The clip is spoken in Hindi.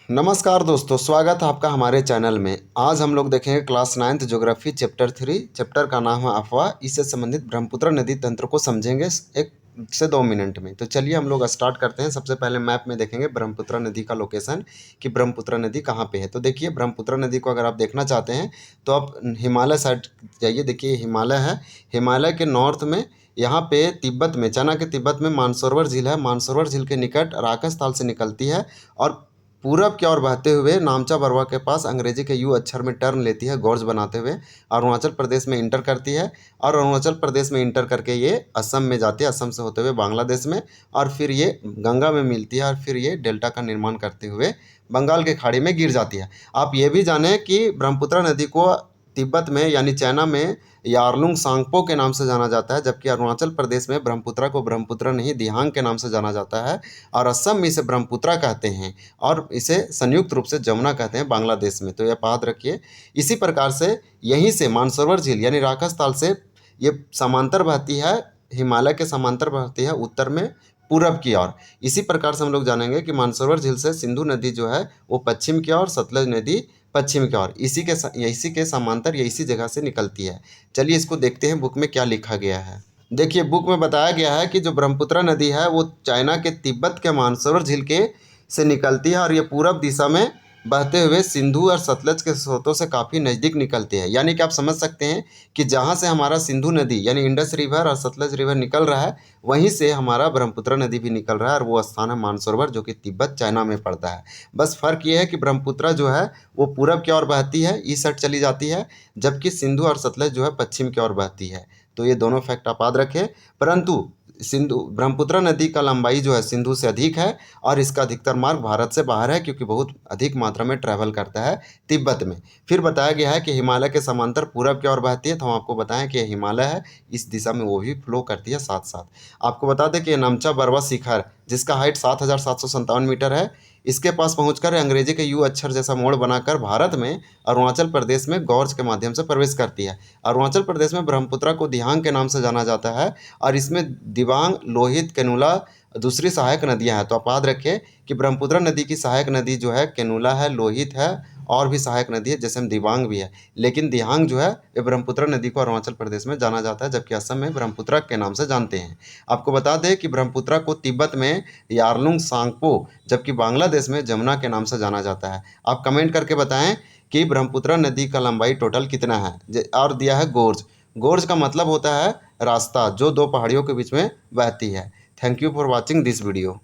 नमस्कार दोस्तों, स्वागत है आपका हमारे चैनल में। आज हम लोग देखेंगे class 9th geography chapter 3। Chapter का नाम है अफवाह। इससे संबंधित ब्रह्मपुत्र नदी तंत्र को समझेंगे 1 से 2 मिनट में। तो चलिए हम लोग स्टार्ट करते हैं। सबसे पहले मैप में देखेंगे ब्रह्मपुत्र नदी का लोकेशन कि ब्रह्मपुत्र नदी कहाँ पे है। तो देखिए, ब्रह्मपुत्र नदी को अगर आप देखना चाहते हैं तो आप हिमालय साइड जाइए। देखिए हिमालय है, हिमालय के नॉर्थ में यहाँ पे तिब्बत में, चाइना के तिब्बत में मानसरोवर झील है। मानसरोवर झील के निकट राकस ताल से निकलती है और पूरब की ओर बहते हुए नामचा बरवा के पास अंग्रेजी के यू अक्षर में टर्न लेती है गॉर्ज बनाते हुए, अरुणाचल प्रदेश में इंटर करती है और अरुणाचल प्रदेश में इंटर करके ये असम में जाती है, असम से होते हुए बांग्लादेश में, और फिर ये गंगा में मिलती है और फिर ये डेल्टा का निर्माण करते हुए बंगाल के खाड़ी में गिर जाती है। आप ये भी जानें कि ब्रह्मपुत्र नदी को तिब्बत में यानी चाइना में यारलुंग सांगपो के नाम से जाना जाता है, जबकि अरुणाचल प्रदेश में ब्रह्मपुत्र को ब्रह्मपुत्र नहीं दिहांग के नाम से जाना जाता है और असम में इसे ब्रह्मपुत्र कहते हैं और इसे संयुक्त रूप से जमुना कहते हैं बांग्लादेश में। तो यह याद रखिए। इसी प्रकार से यहीं से मानसरोवर झील यानी राकस ताल से ये समांतर बहती है, हिमालय के समांतर बहती है उत्तर में पूरब की ओर। इसी प्रकार से हम लोग जानेंगे कि मानसरोवर झील से सिंधु नदी जो है वो पश्चिम की ओर, सतलज नदी पश्चिम की ओर, इसी के समांतर या इसी जगह से निकलती है। चलिए इसको देखते हैं बुक में क्या लिखा गया है। देखिए बुक में बताया गया है कि जो ब्रह्मपुत्र नदी है वो चाइना के तिब्बत के मानसरोवर झील के से निकलती है और ये पूरब दिशा में बहते हुए सिंधु और सतलज के स्रोतों से काफ़ी नज़दीक निकलती है। यानी कि आप समझ सकते हैं कि जहाँ से हमारा सिंधु नदी यानी इंडस रिवर और सतलज रिवर निकल रहा है वहीं से हमारा ब्रह्मपुत्र नदी भी निकल रहा है और वो स्थान है मानसरोवर, जो कि तिब्बत चाइना में पड़ता है। बस फ़र्क ये है कि ब्रह्मपुत्र जो है वो पूरब की ओर बहती है, ईस्ट साइड चली जाती है, जबकि सिंधु और सतलज जो है पश्चिम की ओर बहती है। तो ये दोनों फैक्ट आप याद रखें। परंतु सिंधु ब्रह्मपुत्र नदी का लंबाई जो है सिंधु से अधिक है और इसका अधिकतर मार्ग भारत से बाहर है, क्योंकि बहुत अधिक मात्रा में ट्रैवल करता है तिब्बत में। फिर बताया गया है कि हिमालय के समांतर पूरब की ओर बहती है, तो हम आपको बताएं कि हिमालय है इस दिशा में वो भी फ्लो करती है। साथ साथ आपको बता दें कि ये नामचा बरवा शिखर जिसका हाइट 7,757 मीटर है, इसके पास पहुंचकर अंग्रेजी के यू अक्षर जैसा मोड़ बनाकर भारत में अरुणाचल प्रदेश में गॉर्ज के माध्यम से प्रवेश करती है। अरुणाचल प्रदेश में ब्रह्मपुत्र को दिहांग के नाम से जाना जाता है और इसमें दिबांग, लोहित, केनुला दूसरी सहायक नदियां हैं। तो आप याद रखें कि ब्रह्मपुत्र नदी की सहायक नदी जो है केनुला है, लोहित है और भी सहायक नदी है जैसे हम दिबांग भी है, लेकिन दिहांग जो है ये ब्रह्मपुत्र नदी को अरुणाचल प्रदेश में जाना जाता है, जबकि असम में ब्रह्मपुत्र के नाम से जानते हैं। आपको बता दें कि ब्रह्मपुत्र को तिब्बत में यारलुंग सांगपो जबकि बांग्लादेश में जमुना के नाम से जाना जाता है। आप कमेंट करके बताएं कि ब्रह्मपुत्र नदी का लंबाई टोटल कितना है। और दिया है गोर्ज। गोर्ज का मतलब होता है रास्ता जो दो पहाड़ियों के बीच में बहती है। Thank you for watching this video.